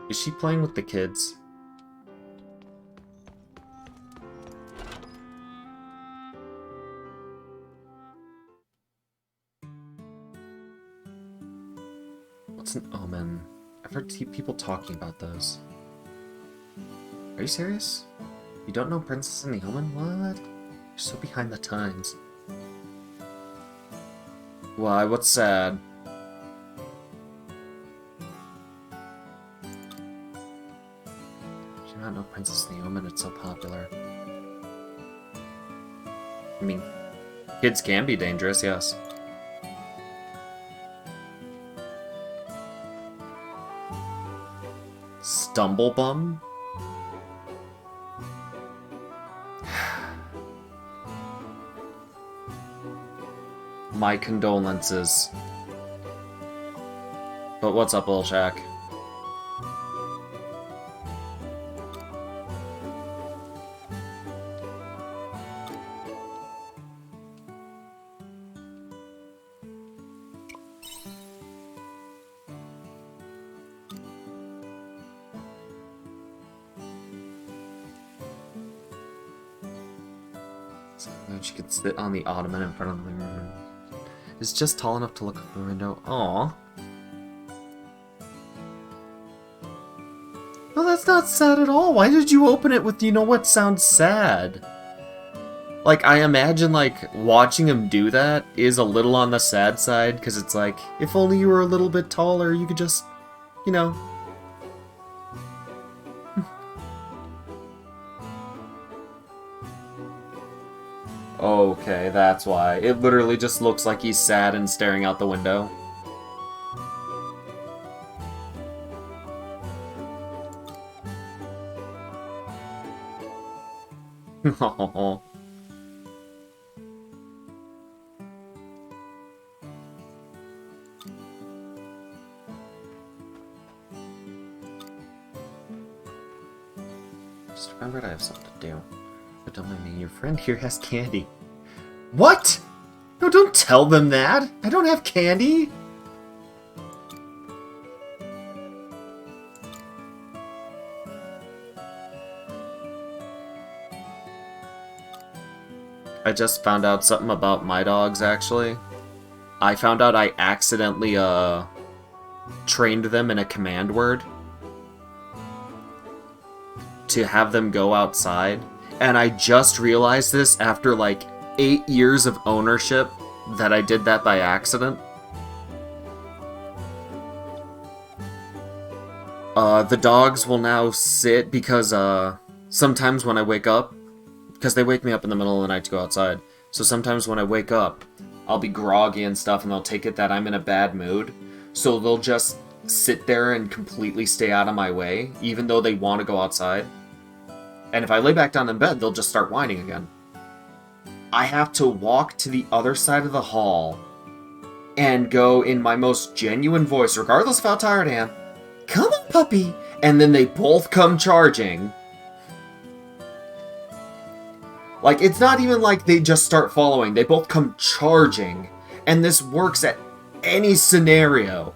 Is she playing with the kids? What's an omen? I've heard people talking about those. Are you serious? You don't know Princess and the Omen? What? You're so behind the times. Why? What's sad? Do you not know Princess and the Omen? It's so popular. I mean, kids can be dangerous, yes. Stumblebum? My condolences. But what's up, Lil Shaq? So then she could sit on the ottoman in front of the room. It's just tall enough to look out the window. Aww. No, that's not sad at all. Why did you open it with, you know what sounds sad? Like, I imagine, like, watching him do that is a little on the sad side, because it's like, if only you were a little bit taller, you could just, you know. Okay, that's why. It literally just looks like he's sad and staring out the window. Oh. Just remembered I have something to do. But don't mind me, your friend here has candy. What? No, don't tell them that! I don't have candy! I just found out something about my dogs, actually. I found out I accidentally, trained them in a command word to have them go outside. And I just realized this after, like, 8 years of ownership that I did that by accident. The dogs will now sit because, sometimes when I wake up, because they wake me up in the middle of the night to go outside. So sometimes when I wake up, I'll be groggy and stuff, and they'll take it that I'm in a bad mood. So they'll just sit there and completely stay out of my way, even though they want to go outside. And if I lay back down in bed, they'll just start whining again. I have to walk to the other side of the hall and go in my most genuine voice, regardless of how tired I am, "Come on, puppy!" And then they both come charging. Like, it's not even like they just start following. They both come charging. And this works at any scenario.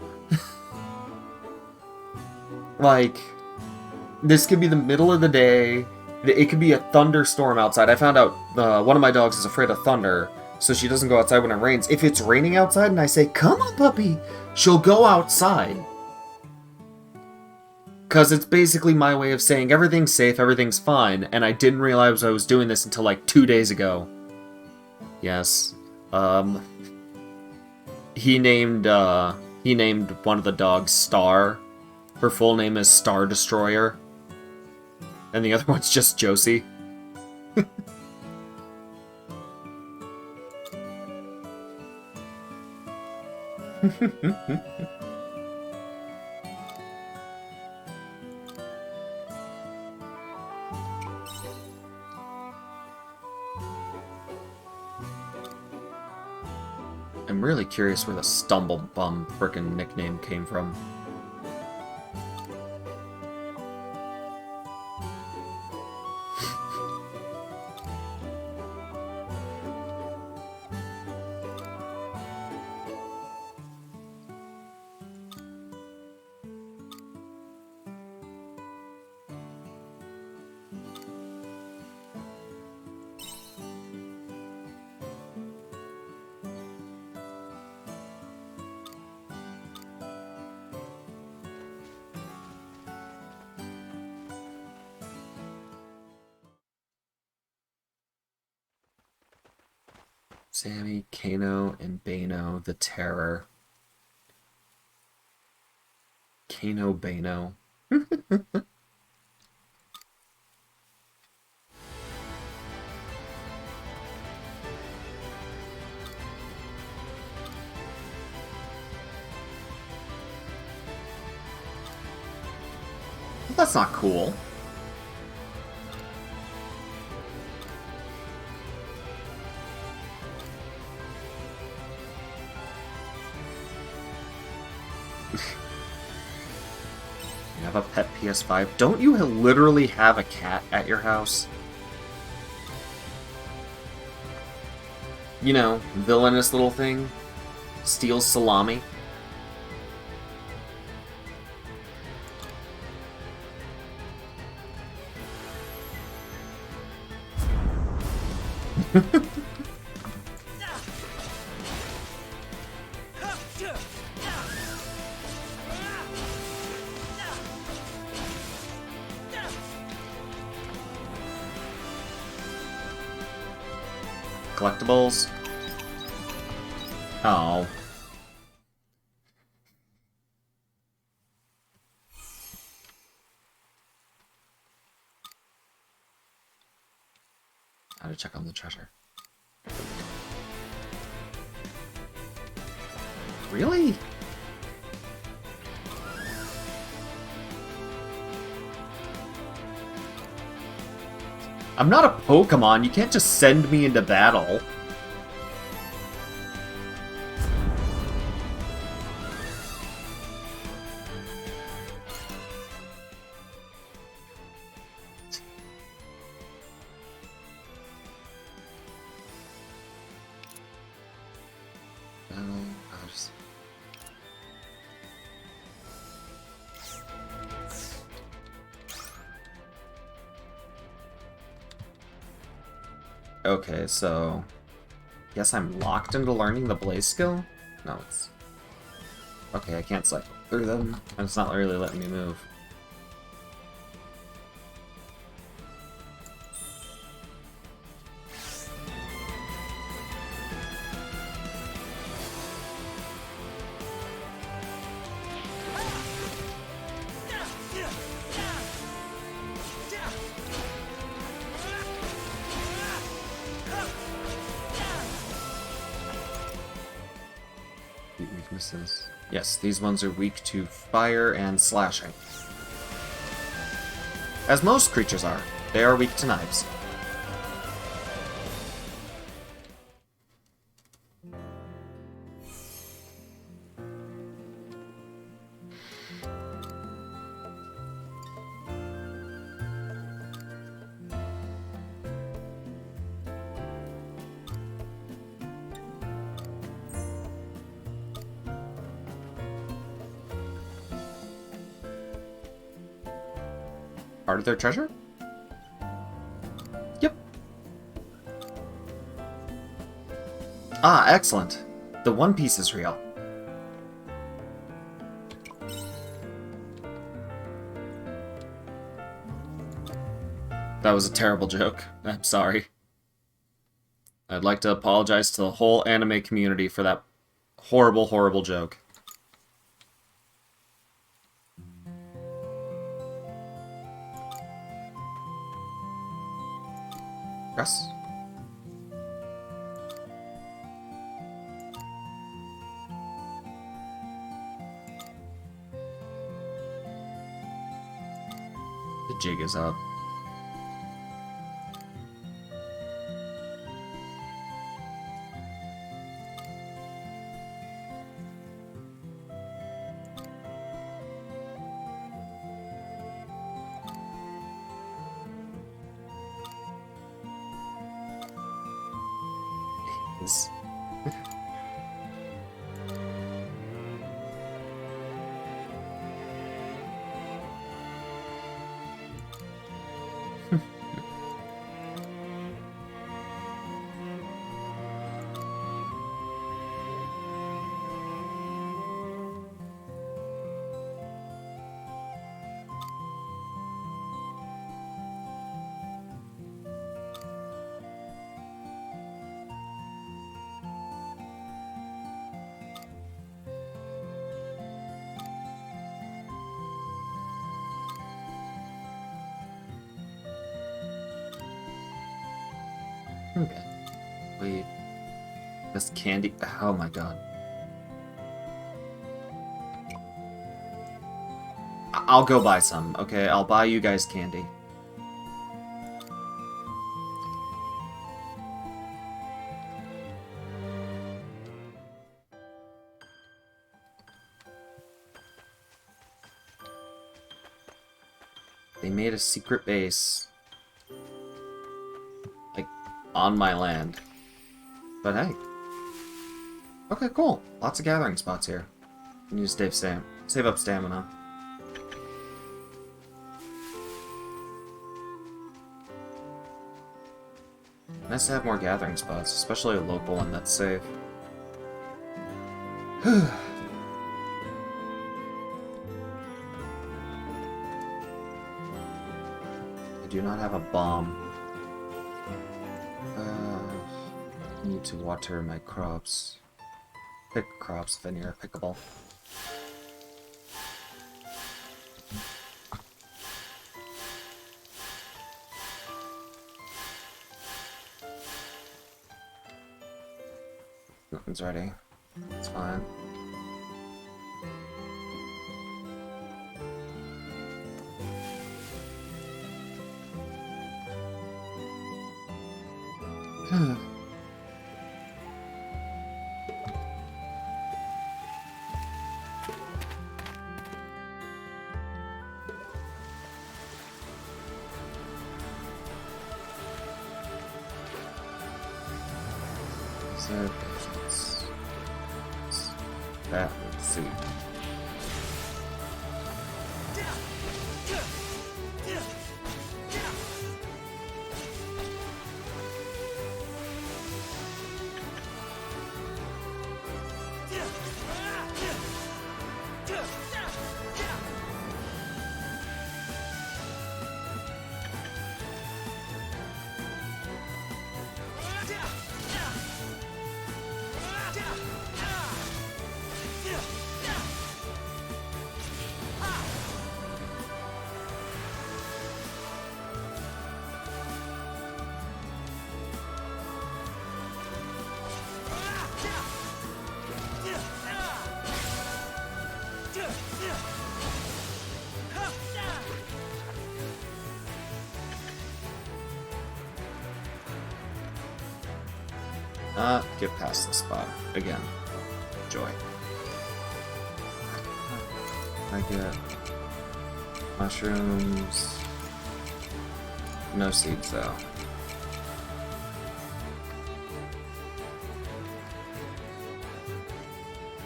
Like, this could be the middle of the day. It could be a thunderstorm outside. I found out one of my dogs is afraid of thunder, so she doesn't go outside when it rains. If it's raining outside and I say, "Come on, puppy," she'll go outside. Because it's basically my way of saying everything's safe, everything's fine, and I didn't realize I was doing this until like 2 days ago. Yes. He named one of the dogs Star. Her full name is Star Destroyer. And the other one's just Josie. I'm really curious where the Stumblebum frickin' nickname came from. Sammy, Kano, and Bano, the Terror. Kano Bano. That's not cool. You have a pet PS5? Don't you literally have a cat at your house? You know, villainous little thing. Steals salami. Collectibles. Oh. How to check on the treasure. Really? I'm not a Pokemon, you can't just send me into battle. Okay, so... Guess I'm locked into learning the Blaze skill? No, it's... Okay, I can't cycle through them, and it's not really letting me move. Weaknesses. Yes, these ones are weak to fire and slashing. As most creatures are, they are weak to knives. Part of their treasure? Yep. Ah, excellent. The One Piece is real. That was a terrible joke. I'm sorry. I'd like to apologize to the whole anime community for that horrible, horrible joke. Press. The jig is up. Okay. Wait. This candy... Oh my god. I'll go buy some, okay? I'll buy you guys candy. They made a secret base. Like, on my land. But hey. Okay, cool. Lots of gathering spots here. You need to save up stamina. Nice to have more gathering spots, especially a local one that's safe. I do not have a bomb. I need to water my crops. Pick crops if any are pickable. Nothing's ready. It's fine. Patience. That would suit. Get past the spot. Again. Joy. I get mushrooms. No seeds, though.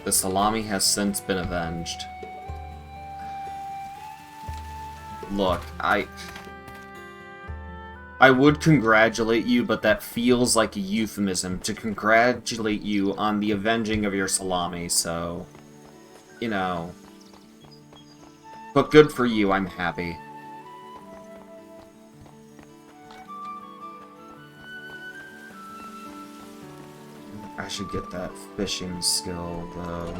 The salami has since been avenged. Look, I would congratulate you, but that feels like a euphemism to congratulate you on the avenging of your salami, so... You know... But good for you, I'm happy. I should get that fishing skill, though.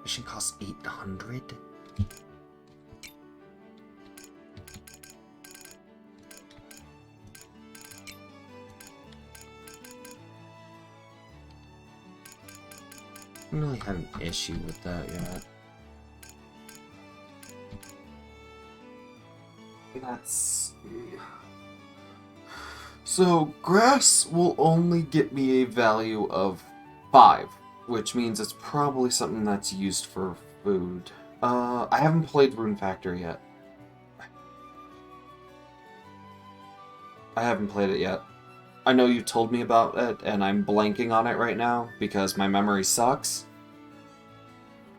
Fishing costs 800? I haven't really had an issue with that yet. Let's see. So, grass will only get me a value of 5, which means it's probably something that's used for food. I haven't played Rune Factory yet. I haven't played it yet. I know you told me about it, and I'm blanking on it right now, because my memory sucks.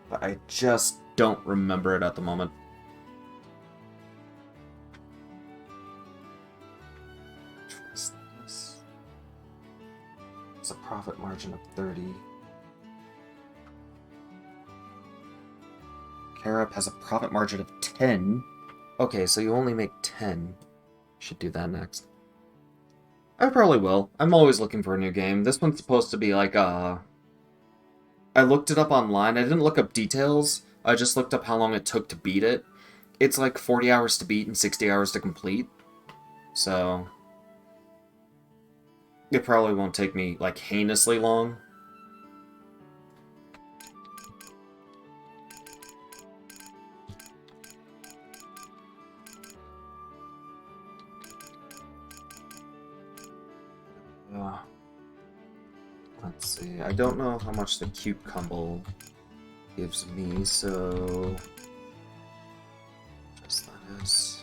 But I just don't remember it at the moment. It's a profit margin of 30. Carob has a profit margin of 10. Okay, so you only make 10. Should do that next. I probably will. I'm always looking for a new game. This one's supposed to be like, I looked it up online. I didn't look up details. I just looked up how long it took to beat it. it's like 40 hours to beat and 60 hours to complete. So it probably won't take me, like, heinously long. Let's see, I don't know how much the cucumber gives me, so... just lettuce.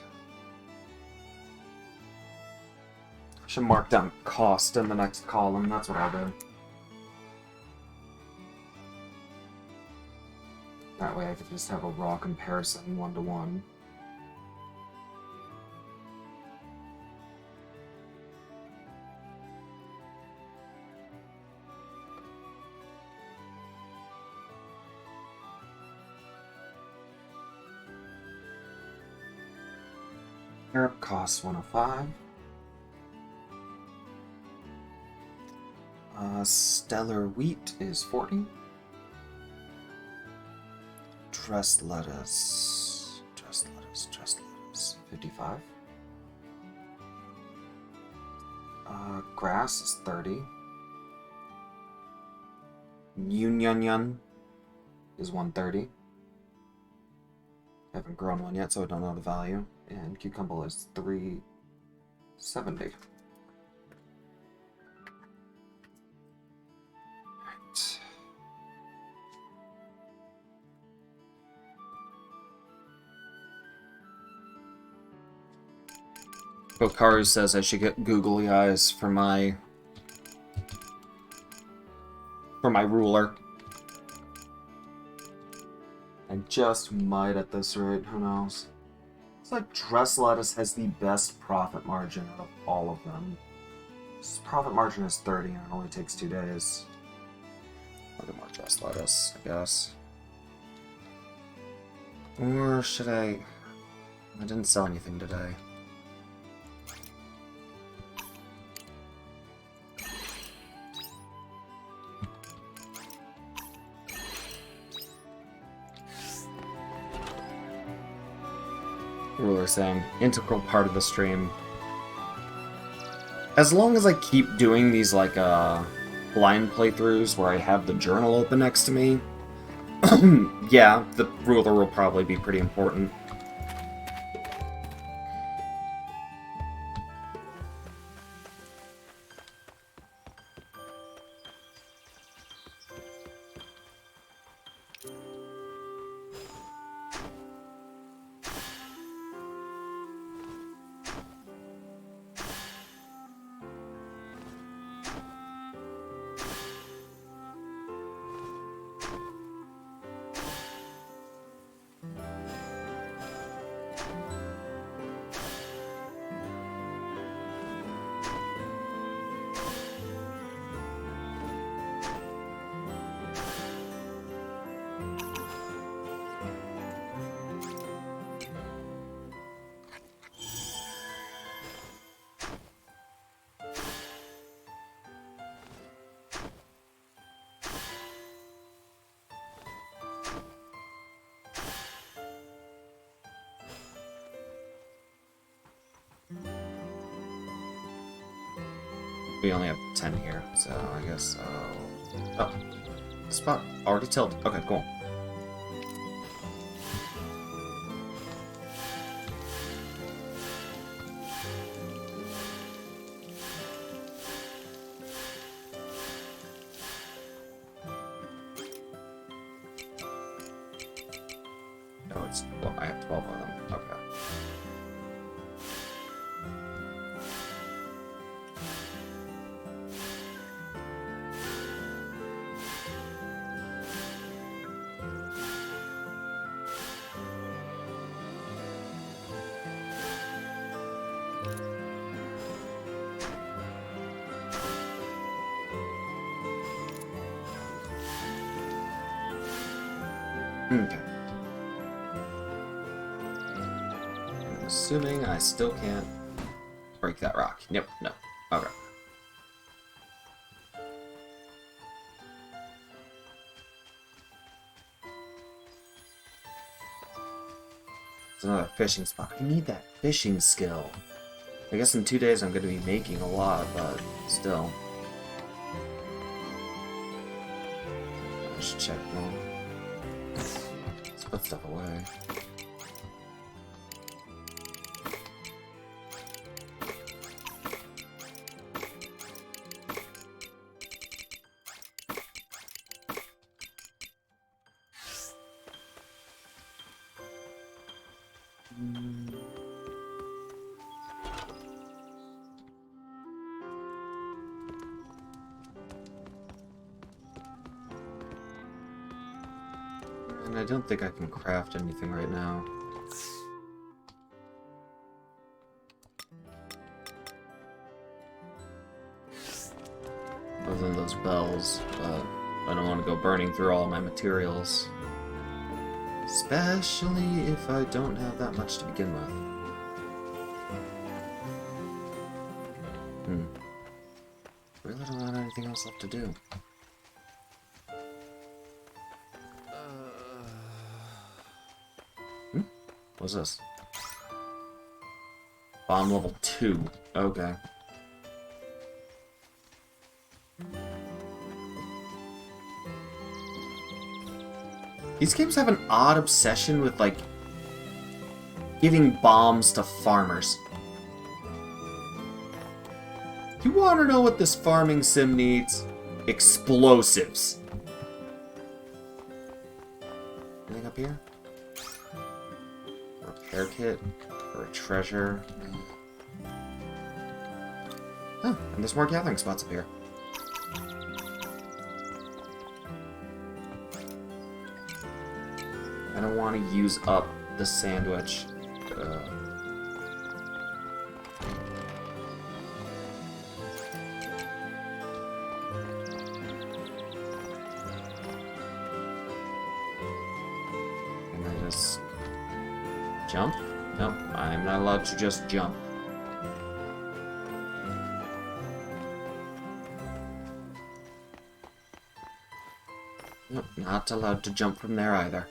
I should mark down cost in the next column, that's what I'll do. That way I could just have a raw comparison, 1-to-1. Europe costs 105. Stellar wheat is 40. Dressed lettuce, 55. Grass is 30. Yun is 130. I haven't grown one yet, so I don't know the value. And cucumber is 370. Right. Bokaru says I should get googly eyes for my ruler. I just might at this rate, who knows? It's like dressed lettuce has the best profit margin of all of them. Its profit margin is 30 and it only takes 2 days. I'll get more dressed lettuce, I guess. Or should I didn't sell anything today. Ruler saying, integral part of the stream. As long as I keep doing these, like, blind playthroughs where I have the journal open next to me, yeah, the ruler will probably be pretty important. We only have 10 here, so I guess, oh, spot already tilled. Okay, cool. No, it's, well, I have 12 of them. Okay. Okay. I'm assuming I still can't break that rock. Yep, no. Okay. It's another fishing spot. I need that fishing skill. I guess in 2 days I'm going to be making a lot, but still. I should check more. Let's put stuff away. And I don't think I can craft anything right now. Other than those bells, but I don't want to go burning through all my materials. Especially if I don't have that much to begin with. Really don't have anything else left to do. What's this? Bomb level 2. Okay. These games have an odd obsession with, like, giving bombs to farmers. You want to know what this farming sim needs? Explosives. Anything up here? Repair kit? Or a treasure? Oh, and there's more gathering spots up here. I don't want to use up the sandwich. Can I just jump? Nope, I'm not allowed to just jump. Nope, not allowed to jump from there either.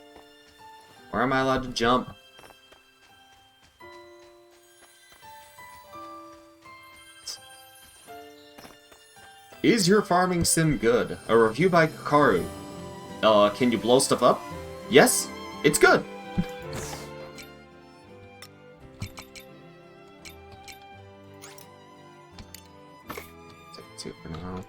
Where am I allowed to jump? Is your farming sim good? A review by Karu. Can you blow stuff up? Yes, it's good. Take 2 for now.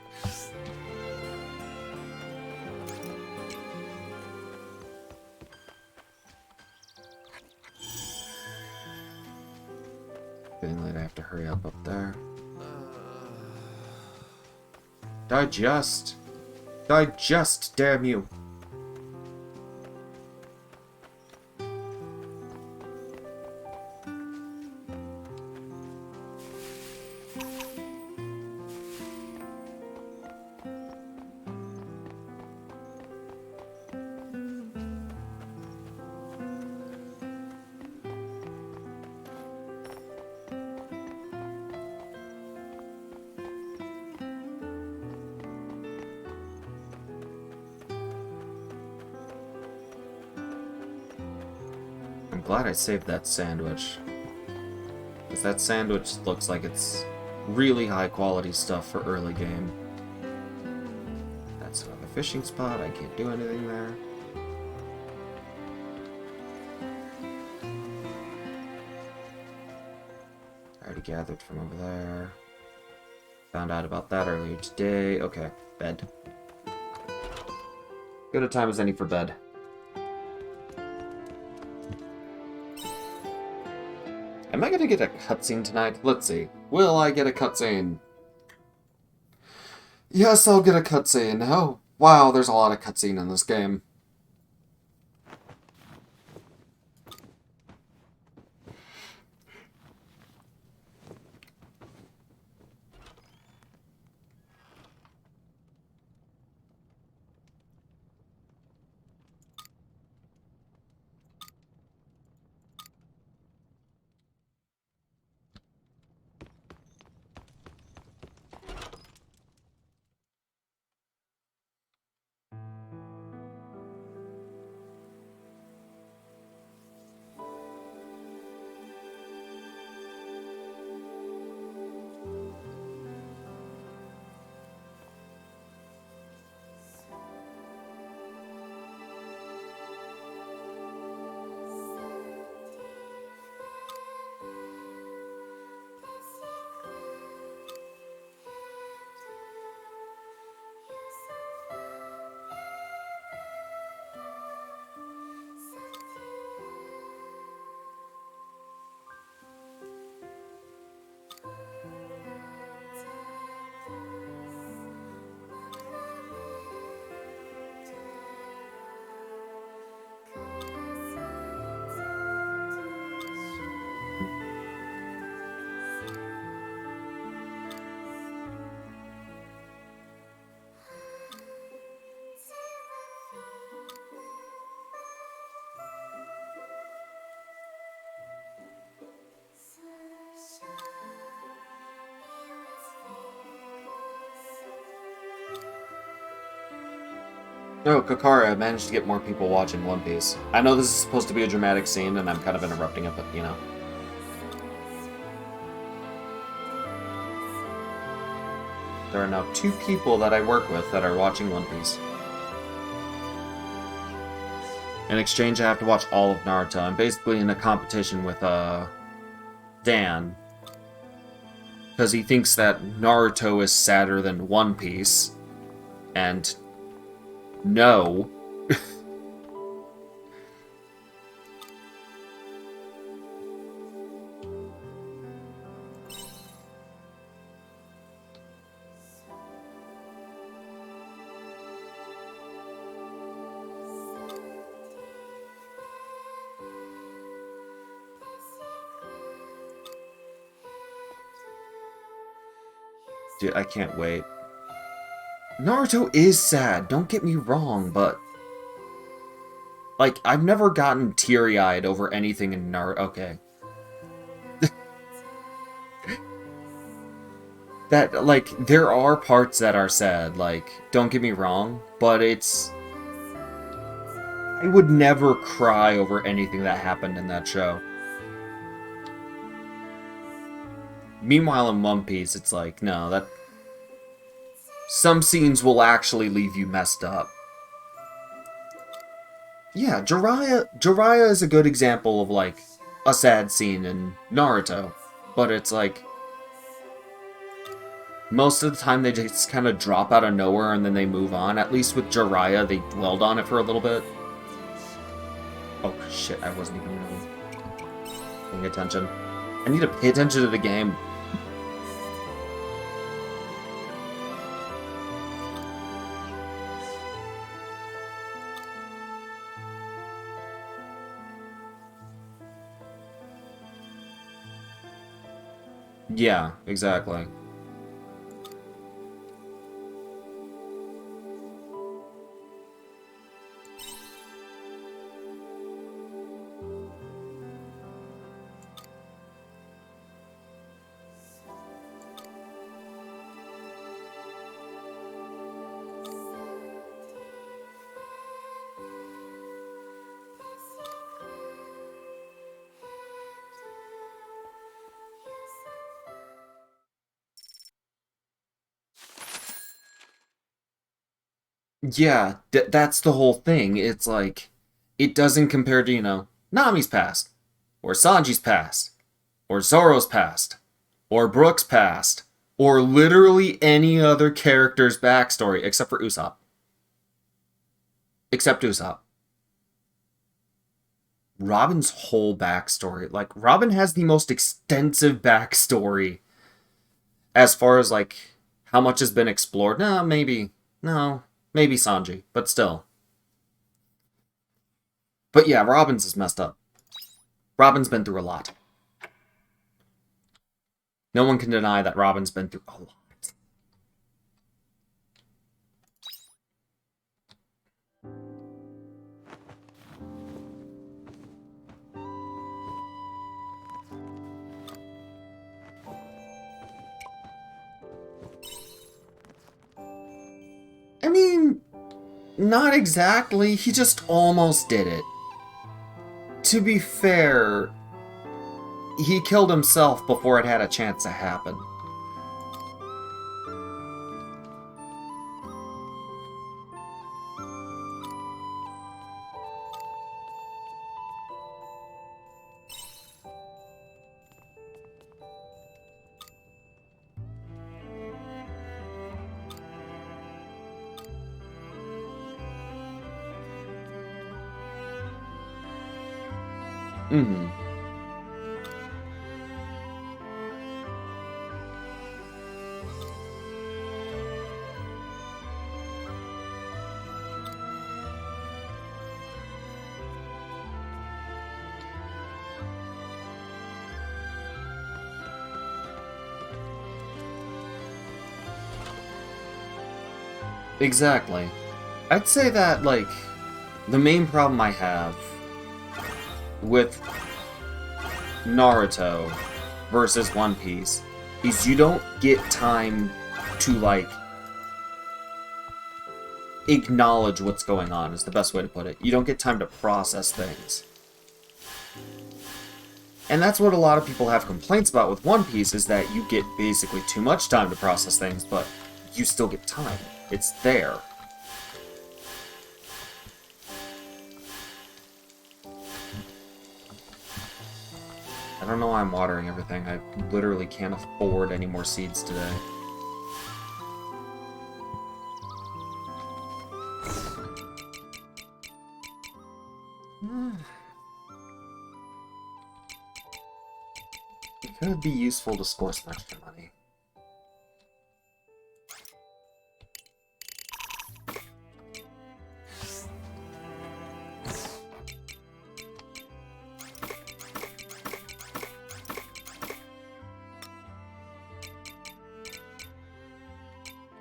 Getting late, I have to hurry up there. Digest! Digest, damn you! I'm glad I saved that sandwich. Because that sandwich looks like it's really high quality stuff for early game. That's another fishing spot, I can't do anything there. I already gathered from over there. Found out about that earlier today. Okay, bed. Good a time as any for bed. Am I gonna get a cutscene tonight? Let's see. Will I get a cutscene? Yes, I'll get a cutscene. Oh, wow, there's a lot of cutscene in this game. Oh, Kakara managed to get more people watching One Piece. I know this is supposed to be a dramatic scene, and I'm kind of interrupting it, but, you know. There are now 2 people that I work with that are watching One Piece. In exchange, I have to watch all of Naruto. I'm basically in a competition with, Dan. Because he thinks that Naruto is sadder than One Piece. And... no. Dude, I can't wait. Naruto is sad, don't get me wrong, but... like, I've never gotten teary-eyed over anything in Naruto. Okay. That, like, there are parts that are sad, like, don't get me wrong, but it's... I would never cry over anything that happened in that show. Meanwhile, in One Piece, it's like, no, that... some scenes will actually leave you messed up. Yeah, Jiraiya is a good example of, like, a sad scene in Naruto. But it's like... most of the time they just kind of drop out of nowhere and then they move on. At least with Jiraiya, they dwelled on it for a little bit. Oh, shit, I wasn't even paying attention. I need to pay attention to the game. Yeah, exactly. Yeah, that's the whole thing. It's like, it doesn't compare to, you know, Nami's past, or Sanji's past, or Zoro's past, or Brook's past, or literally any other character's backstory, except for Usopp. Except Usopp. Robin's whole backstory, like, Robin has the most extensive backstory as far as, like, how much has been explored. No, maybe Sanji, but still. But yeah, Robin's is messed up. Robin's been through a lot. No one can deny that Robin's been through a lot. I mean, not exactly. He just almost did it. To be fair, he killed himself before it had a chance to happen. Mm-hmm. Exactly. I'd say that, like, the main problem I have with Naruto versus One Piece is you don't get time to, like, acknowledge what's going on, is the best way to put it. You don't get time to process things. And that's what a lot of people have complaints about with One Piece, is that you get basically too much time to process things, but you still get time. It's there. I don't know why I'm watering everything. I literally can't afford any more seeds today. It could be useful to score some extra money.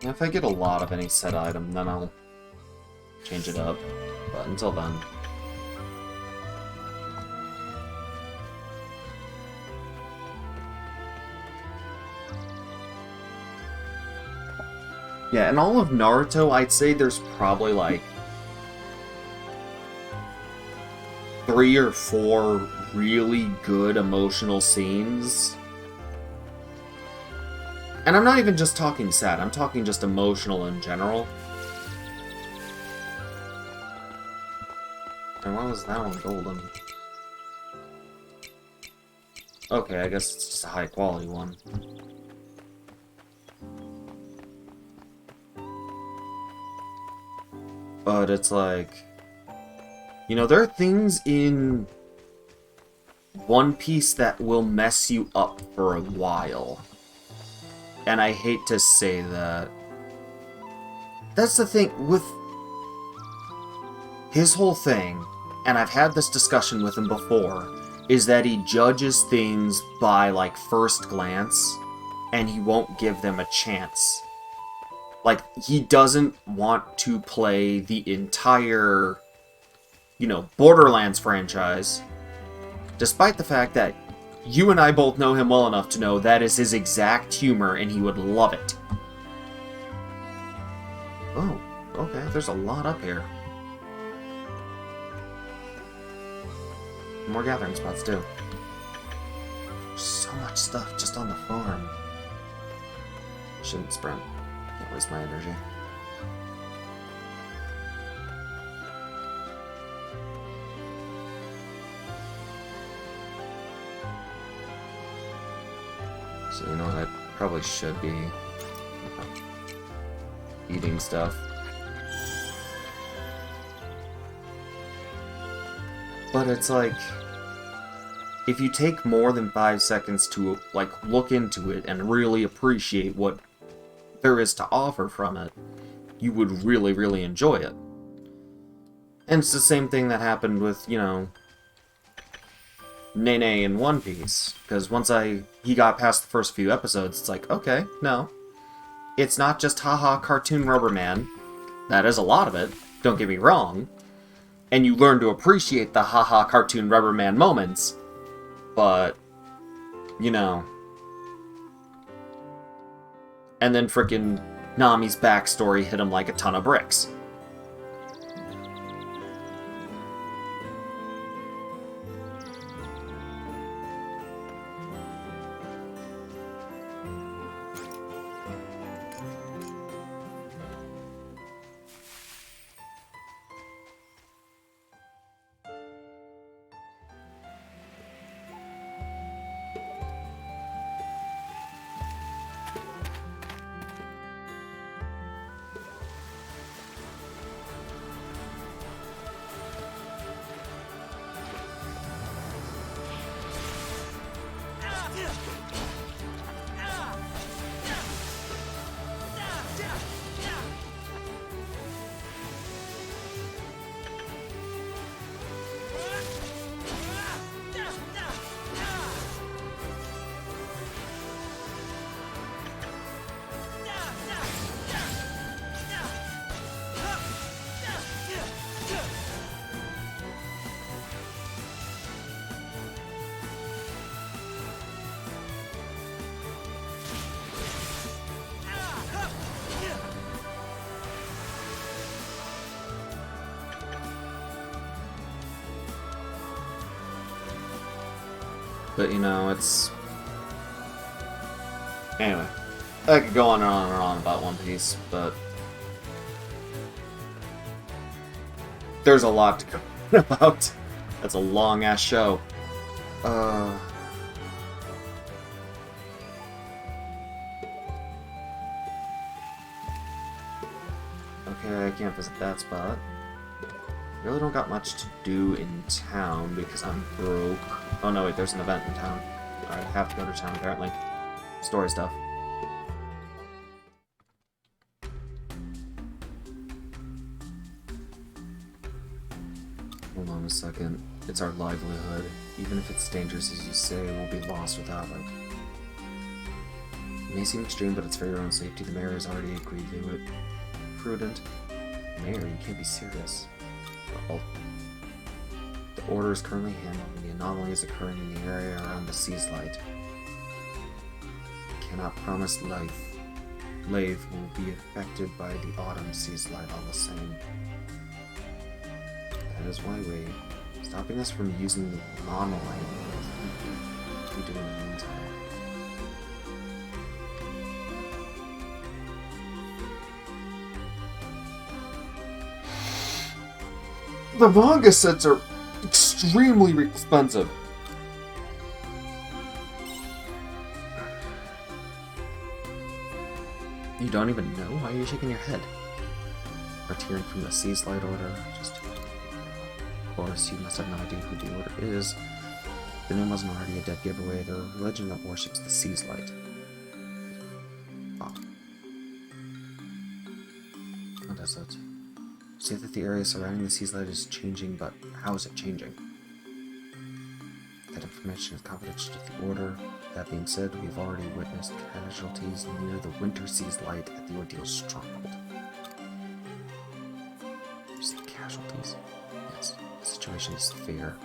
If I get a lot of any set item, then I'll change it up. But until then... Yeah, in all of Naruto, I'd say there's probably like 3 or 4 really good emotional scenes. And I'm not even just talking sad, I'm talking just emotional in general. And why was that one golden? Okay, I guess it's just a high quality one. But it's like... You know, there are things in One Piece that will mess you up for a while. And I hate to say that. That's the thing with his whole thing, and I've had this discussion with him before, is that he judges things by, like, first glance, and he won't give them a chance. Like, he doesn't want to play the entire, you know, Borderlands franchise, despite the fact that you and I both know him well enough to know that is his exact humor, and he would love it. Oh, okay, there's a lot up here. More gathering spots, too. There's so much stuff just on the farm. Shouldn't sprint. Can't waste my energy. So, you know what, I probably should be eating stuff. But it's like, if you take more than 5 seconds to, like, look into it and really appreciate what there is to offer from it, you would really, really enjoy it. And it's the same thing that happened with, you know, Nene in One Piece, because once he got past the first few episodes, it's like, okay, no. It's not just haha cartoon rubber man. That is a lot of it, don't get me wrong. And you learn to appreciate the haha cartoon rubber man moments, but, you know. And then frickin' Nami's backstory hit him like a ton of bricks. But, you know, it's... Anyway. I could go on and on and on about One Piece, but... There's a lot to go about. That's a long-ass show. Okay, I can't visit that spot. Really don't got much to do in town because I'm broke. Oh no, wait, there's an event in town. I have to go to town, apparently. Story stuff. Hold on a second. It's our livelihood. Even if it's dangerous as you say, we'll be lost without it. It may seem extreme, but it's for your own safety. The mayor has already agreed to it. Prudent. Mayor, you can't be serious. Well, the order is currently handling the anomalies occurring in the area around the sea's light. Cannot promise life. Lave will be affected by the autumn sea's light all the same. That is why stopping us from using the monolith we do in the meantime. The manga sets are extremely expensive. You don't even know? Why are you shaking your head? Returning from the Sea's Light Order. Of course, you must have no idea who the Order is. The name wasn't already a dead giveaway. They're a religion that worships the Sea's Light. Oh. What is it? Say that the area surrounding the Sea's Light is changing, but how is it changing? That information is confidential to the Order. That being said, we've already witnessed casualties near the Winter Sea's Light at the Ordeal's stronghold. Casualties? Yes, the situation is fair.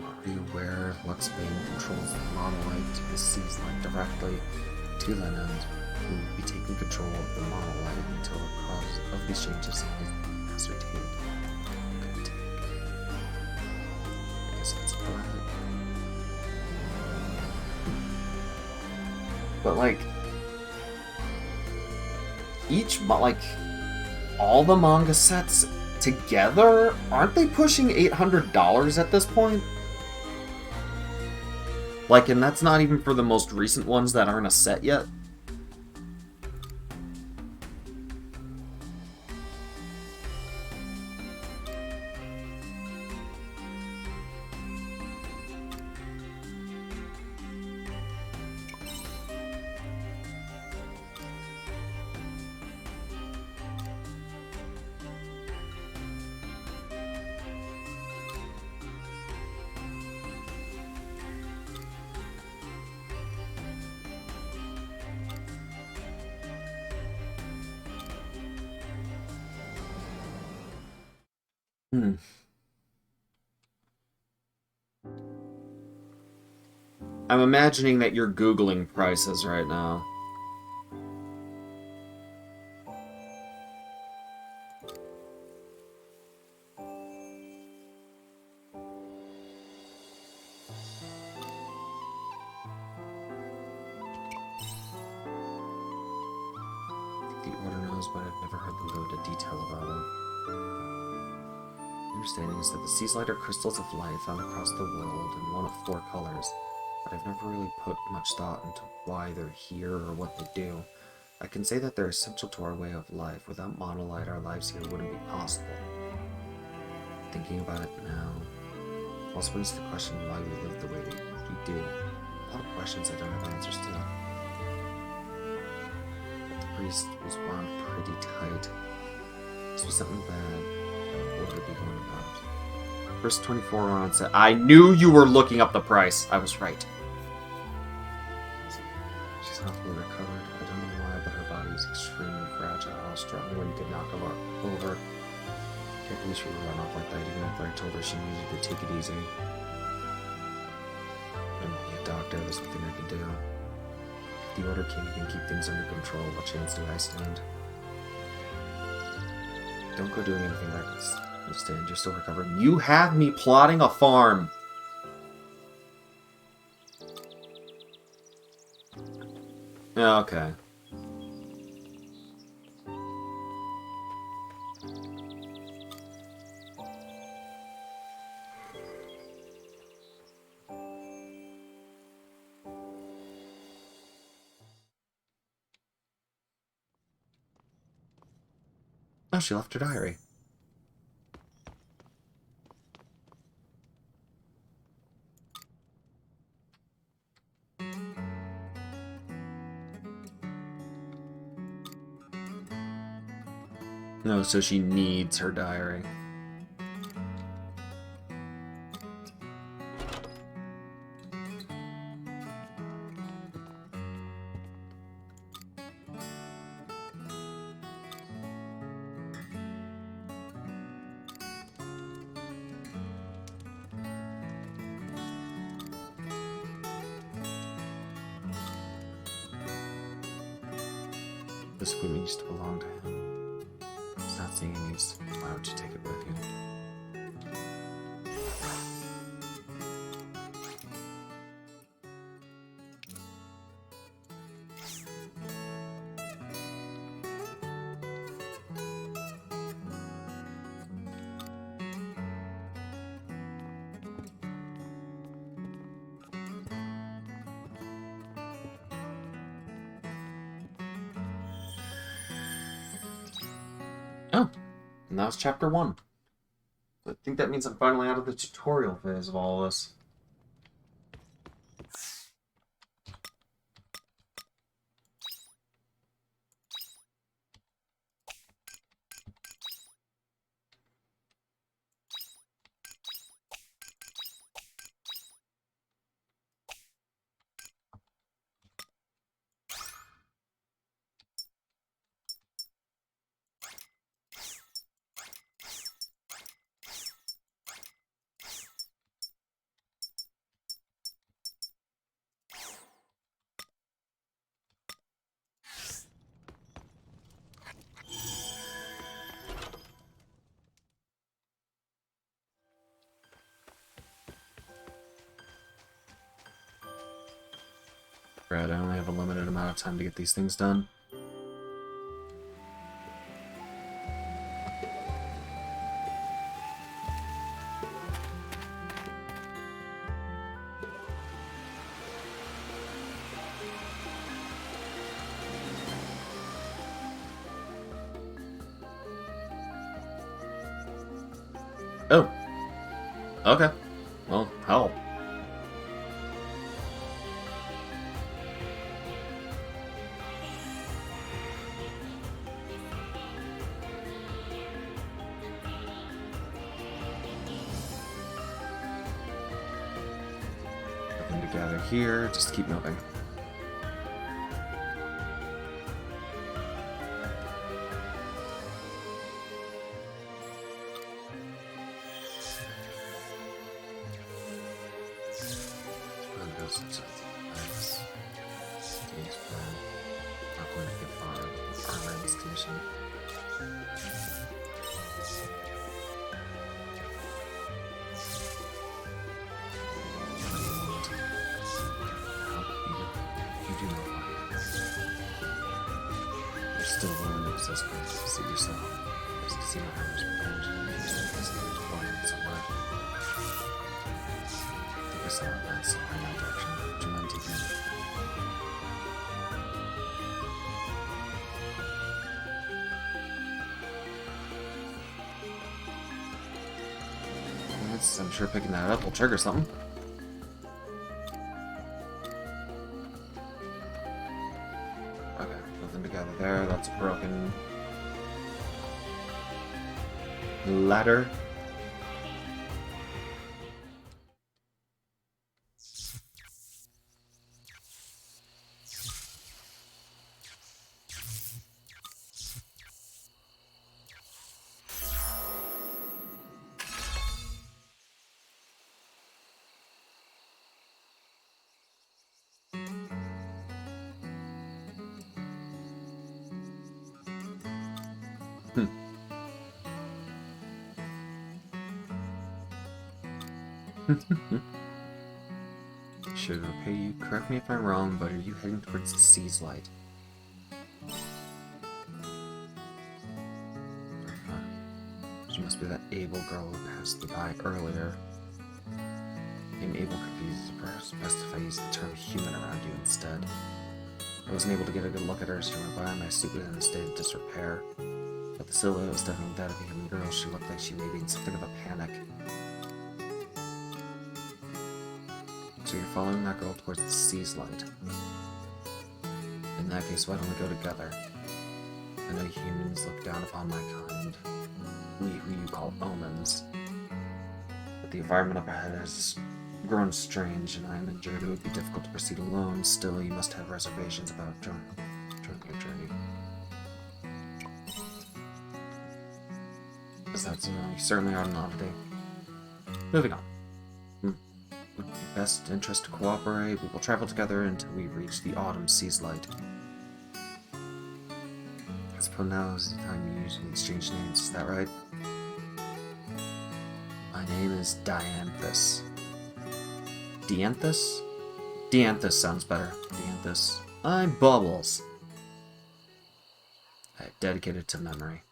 Are you aware Luxbane controls the monolith to the Sea's Light directly? To that end, we will be taking control of the monolith until the cause of these changes is ascertained. I guess that's about it. But like, all the manga sets together, aren't they pushing $800 at this point? Like, and that's not even for the most recent ones that aren't a set yet. I'm imagining that you're Googling prices right now. The Order knows, but I've never heard them go into detail about it. My understanding is that the Sea's Light are crystals of light found across the world in one of 4 colors, but I've never really put much thought into why they're here or what they do. I can say that they're essential to our way of life. Without monolight, our lives here wouldn't be possible. Thinking about it now also brings the question why we live the way we do. A lot of questions I don't have answers to. But the priest was wound pretty tight. This was something bad. What would it be going about? First 24 on set. I knew you were looking up the price. I was right. She's healthily recovered. I don't know why, but her body is extremely fragile. Strong when you could knock her over. Can't believe she would run off like that, even after I told her she needed to take it easy. I'm a doctor, there's nothing I can do. The Order can't even keep things under control. What chance do I stand? Don't go doing anything reckless. Understand, you're still recovering. You have me plotting a farm! Yeah, okay. Oh, she left her diary. No, so she needs her diary. This equipment used to belong to him. It's not seeing any use. Why would you take it with you? Oh, and that was chapter 1. I think that means I'm finally out of the tutorial phase of all this. Brad, I only have a limited amount of time to get these things done. Oh. Okay. Well, hell. Nothing to gather here. Just keep moving. Not going to get far. Armor in this condition. You do know why. You're still willing to assess see yourself. Just to see my armor's revenge. This is blind somewhere. I think I saw it last in that direction. Would you mind taking it? I'm sure picking that up will trigger something. Okay, nothing together there. That's a broken ladder. should repay you. Correct me if I'm wrong, but are you heading towards the Sea's Light? She must be that Abel girl who passed me by earlier. Name Abel confuses, perhaps best if I use the term human around you instead. I wasn't able to get a good look at her as she went by. My suit was in a state of disrepair. But the silhouette was definitely that of a human girl. She looked like she may be in something of a panic. So you're following that girl towards the Sea's Light. In that case, why don't we go together? I know humans look down upon my kind. We who you call omens. But the environment up ahead has grown strange, and I am injured. It would be difficult to proceed alone. Still, you must have reservations about joining your journey. Is that so? You certainly are an oddity. Moving on. Would be best interest to cooperate. We will travel together until we reach the autumn Sea's Light. I suppose now is the time you usually exchange names, is that right? My name is Dianthus. Dianthus? Dianthus sounds better. Dianthus. I'm Bubbles. I dedicated to memory.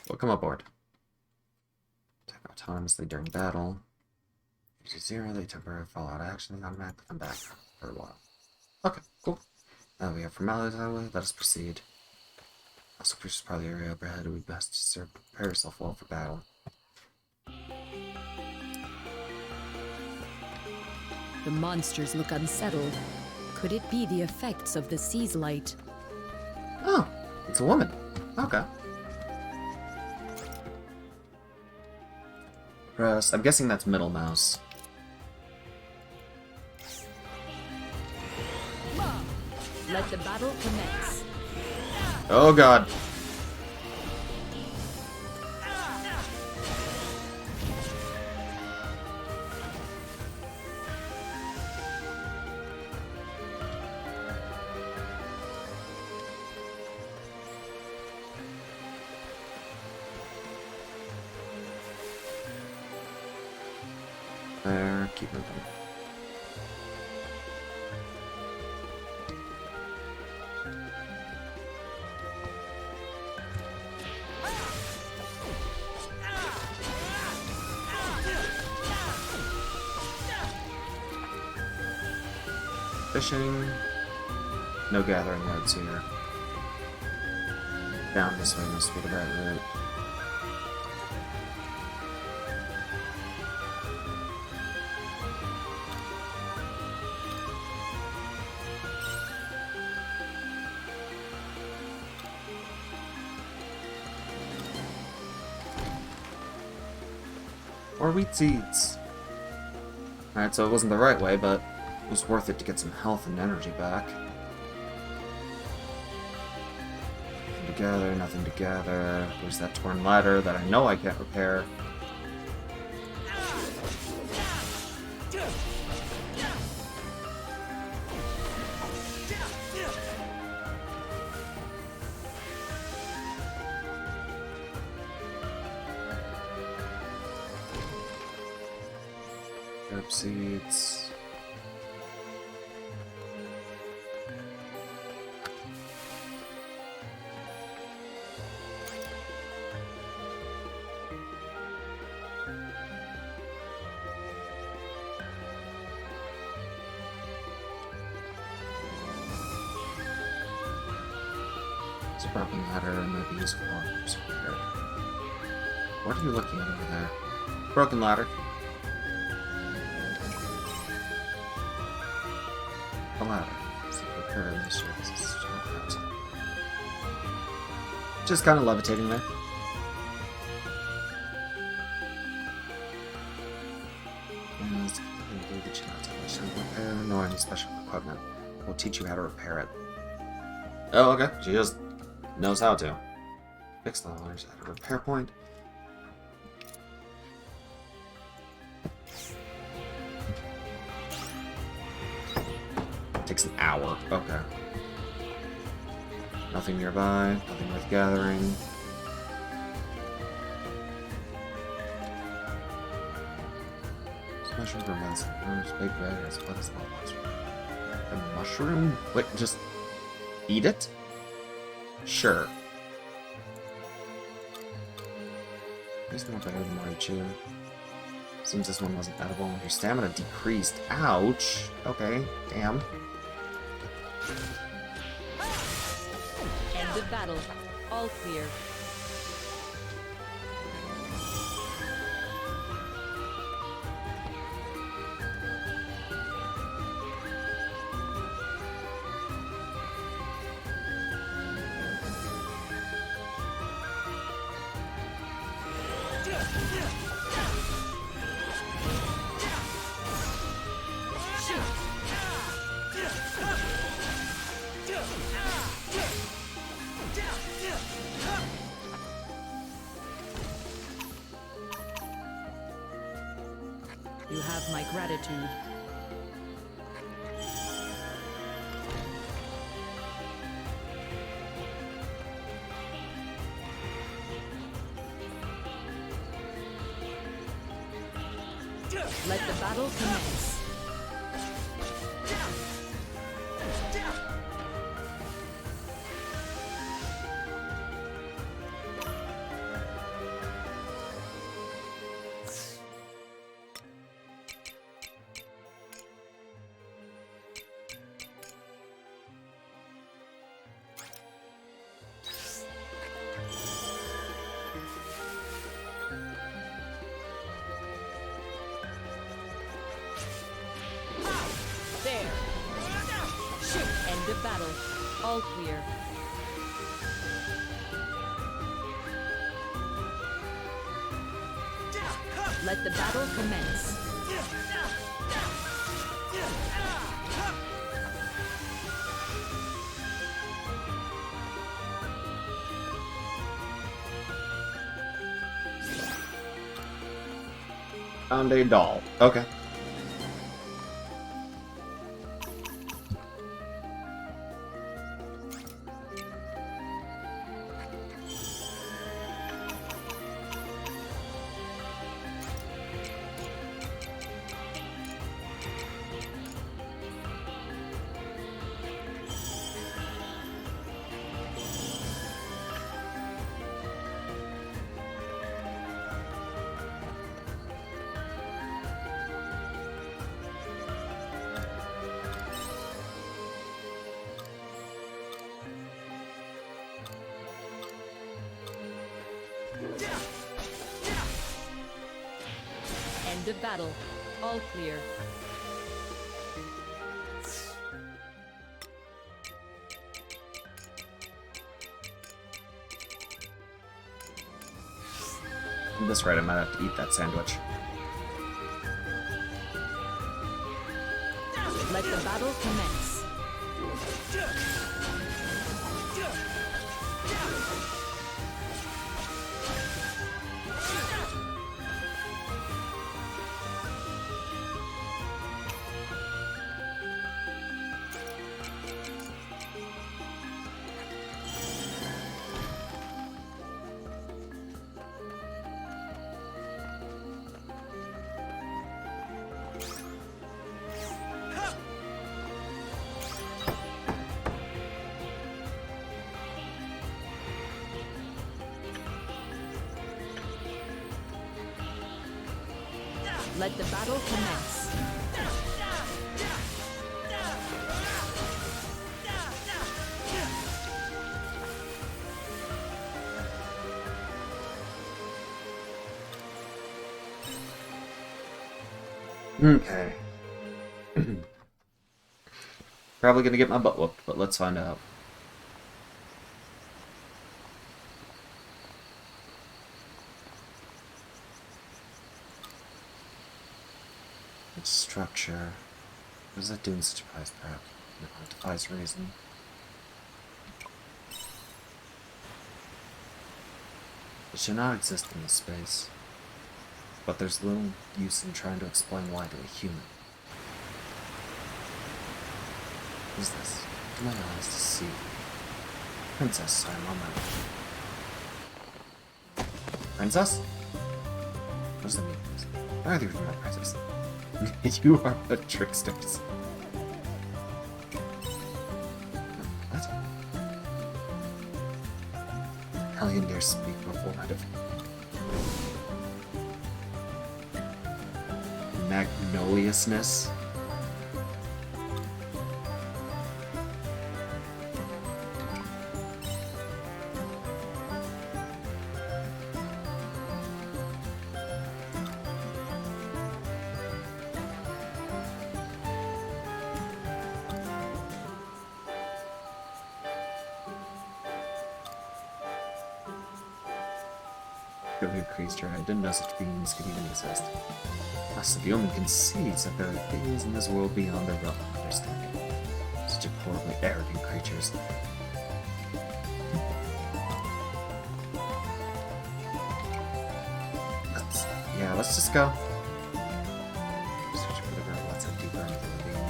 Welcome aboard. Attack autonomously during battle. If you zero, they temporarily fall out of action and automatically come back for a while. Okay, cool. Now we have formalities out of the way. Let us proceed. Also, Chris is probably the area up ahead. It would be best to prepare yourself well for battle. The monsters look unsettled. Could it be the effects of the Sea's Light? Oh, it's a woman. Okay. Press. I'm guessing that's middle mouse. Let the battle commence. Oh god. There, keep moving. Fishing. No gathering roads here. Down this way must be the right route. Or wheat seeds. Alright, so it wasn't the right way, but it was worth it to get some health and energy back. Nothing to gather, nothing to gather. There's that torn ladder that I know I can't repair. Herb seeds. It's a broken ladder and might be useful for some repair. What are you looking at over there? Broken ladder. A ladder. So repair the surfaces. Just kind of levitating there. Nor any special equipment. We'll teach you how to repair it. Oh, okay. She just knows how to. Fix the ladders at a repair point. Takes an hour. Okay. Nothing nearby, nothing worth gathering. Mushroom for medicine. Big red as what is that mushroom? A mushroom? Wait, just eat it? Sure. Tastes more better than Marichu. Seems this one wasn't edible. Your stamina decreased. Ouch. Okay, damn. End of battle. All clear. You have my gratitude. Let the battle commence. There. Shoot. End of battle. All clear. Let the battle commence. Found a doll. Okay. End of battle. All clear. That's right, I might have to eat that sandwich. Let the battle commence. Let the battle commence. Okay. Probably gonna get my butt whooped, but let's find out. Its structure. What is that doing such a price prep? It defies reason. It should not exist in this space. But there's little use in trying to explain why to a human. What is this? Open my eyes to see. Princess, sorry, on that. Princess? What does that mean? I don't think you're my princess. You are the tricksters. What? How you dare speak before I'd have... Magnoliousness? Really increased her. I didn't know such beings could even exist. Thus, the woman concedes that there are things in this world beyond their realm of understanding. Such horribly arrogant creatures. Let's just go. Search for the girl. Let's head deeper into the ravine.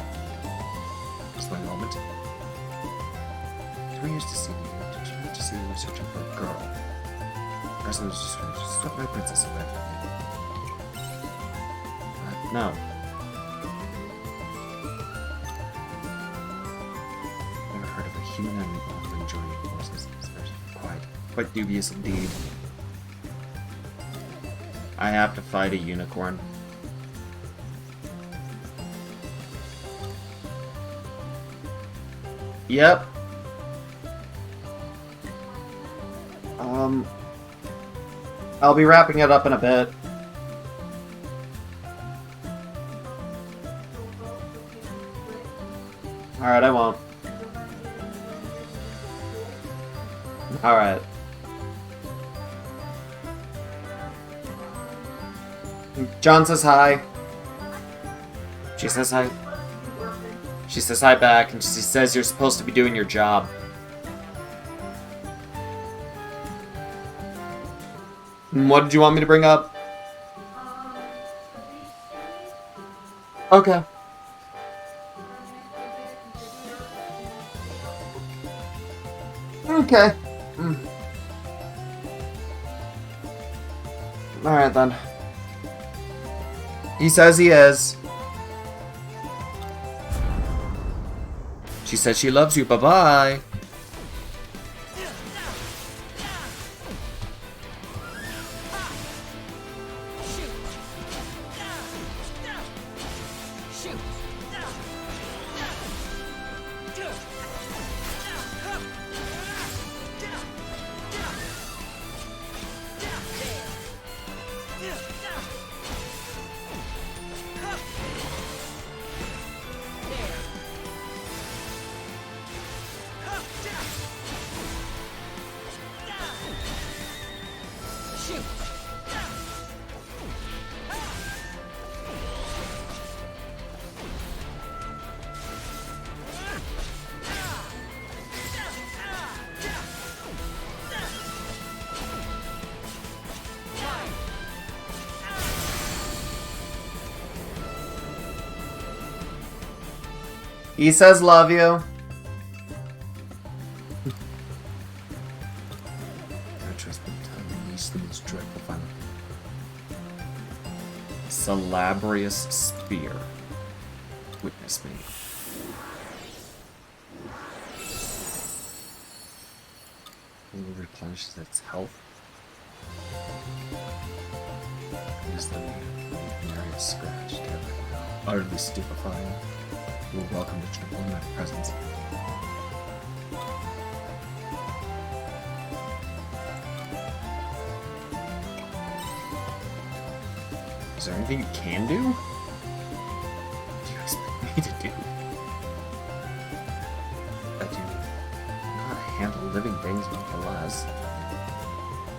Just one moment. 3 years to see you. Did you not just say you were searching for a girl? Person was just swept my princess away from me. No. Never heard of a human enemy involved in joining forces. Especially quite dubious indeed. I have to fight a unicorn. Yep. I'll be wrapping it up in a bit. Alright, I won't. Alright. John says hi. She says hi. She says hi back, and she says you're supposed to be doing your job. What did you want me to bring up? Okay. Okay. Alright then. He says he is. She says she loves you. Bye-bye. He says love you. No choice but to unleash the most dreadful final. Salabrious spear. Witness me. It replenishes its health. Use the area scratched. Utterly stupefying. You are welcome to trample in my presence. Is there anything you can do? What do you expect me to do? I do not handle living things nonetheless.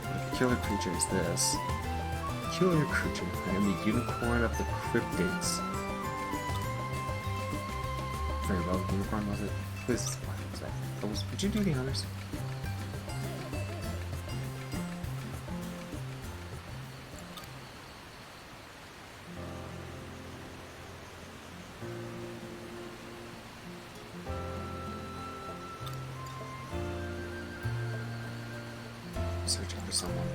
What peculiar creature is this? Peculiar creature. I am the unicorn of the cryptids. Very well, unicorn was it? This is what was that? Would you do the honors? searching for someone.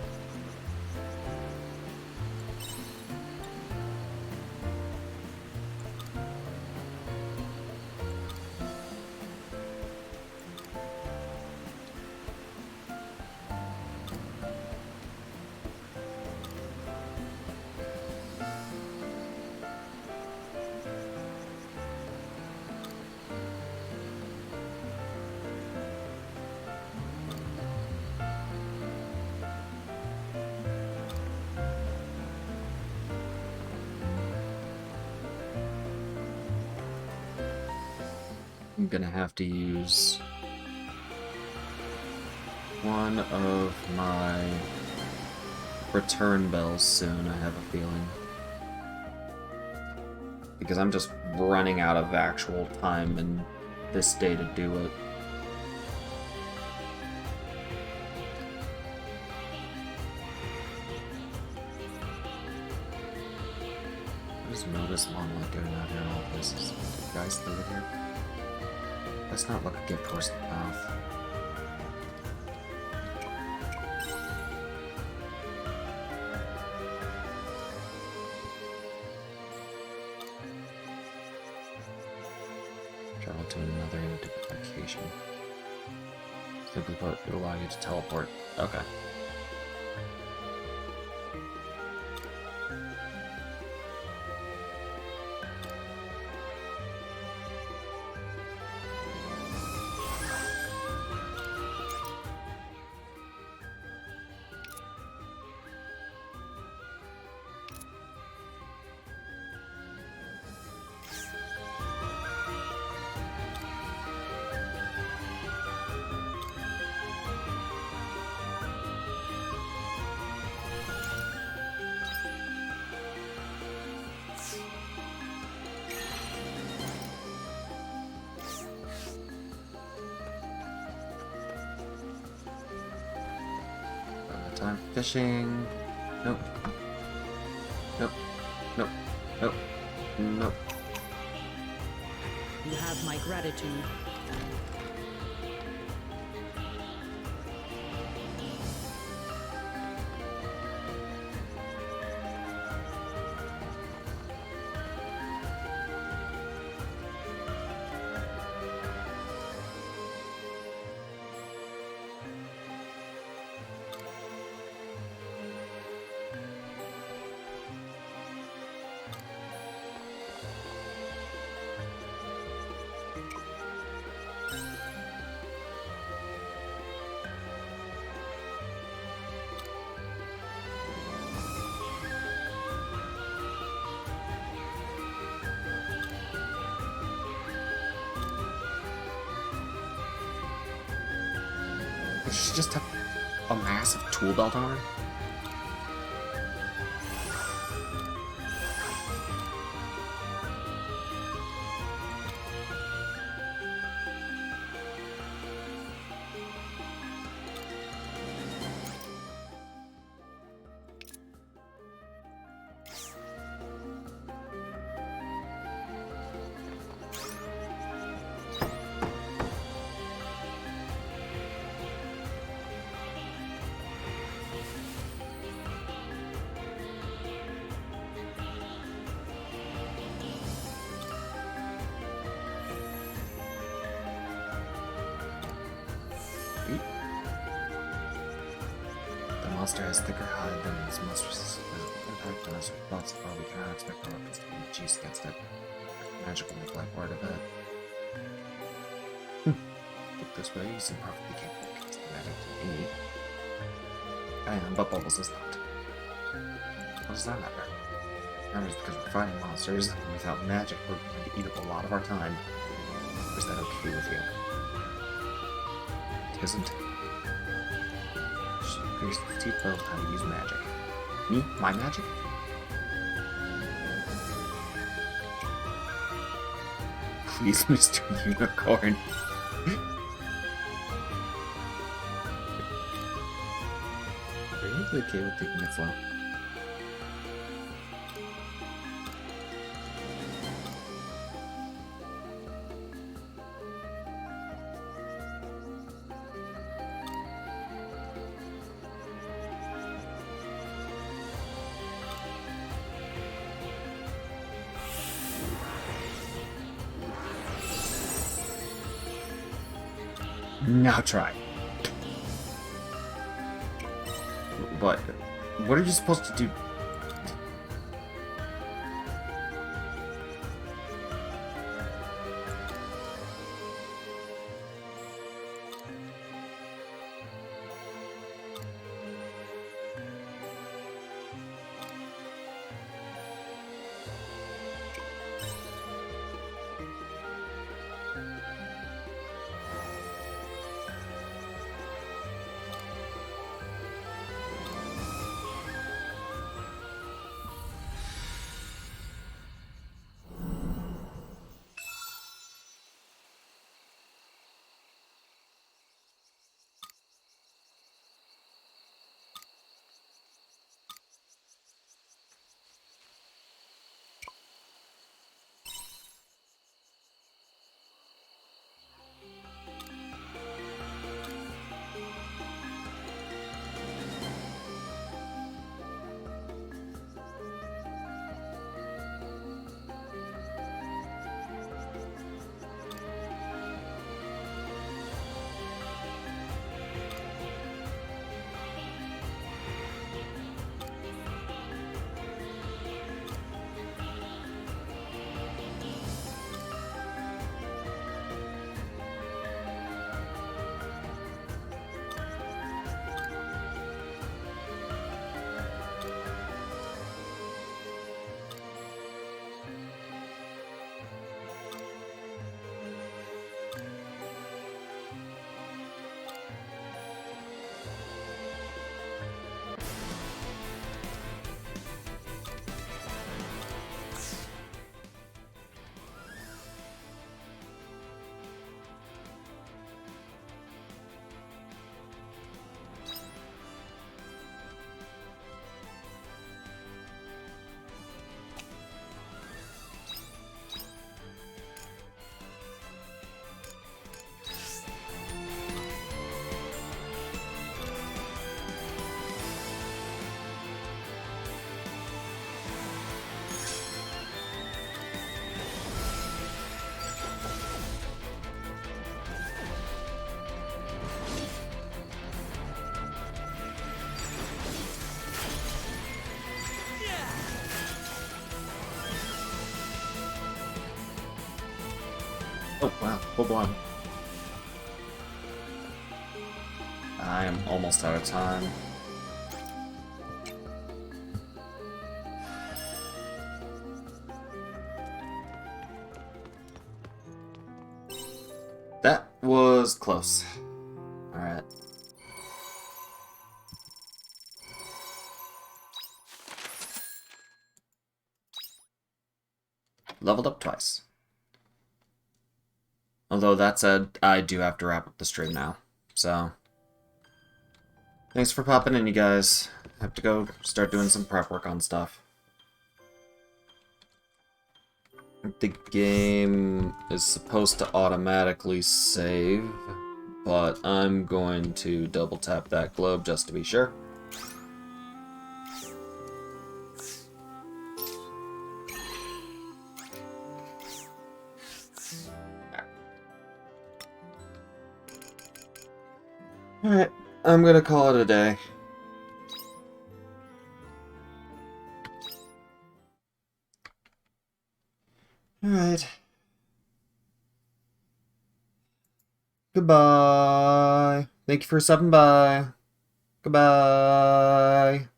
I'm gonna have to use one of my return bells soon, I have a feeling. Because I'm just running out of actual time in this day to do it. What is Modus Monolith doing out here in all places? Do you guys leave it here? Let's not look a gift horse in the mouth. Travel to another in a different location. Simply put, it will allow you to teleport. Okay. Time fishing. Nope. Nope. Nope. Nope. Nope. You have my gratitude. Did she just have a massive tool belt on her? The monster has thicker hide than its monstrous impact on us. Thoughts far we cannot expect our weapons to be juice against it. Magic will make life word of it. Look this way, you seem perfectly capable of casting magic to me. I am, but Bubbles is not. What does that matter? It matters because we're fighting monsters, and without magic, we're going to eat up a lot of our time. Or is that okay with you? It isn't. She appears to teach both how to use magic. Me? My magic? Please, Mr. Unicorn. Are you okay with taking it slow? Now try. What? What are you supposed to do? Oh, wow. Full on. I am almost out of time. That was close. Alright. Leveled up twice. Although that said, I do have to wrap up the stream now. So, thanks for popping in, you guys. I have to go start doing some prep work on stuff. The game is supposed to automatically save, but I'm going to double tap that globe just to be sure. Alright, I'm gonna call it a day. Alright. Goodbye. Thank you for stopping by. Goodbye.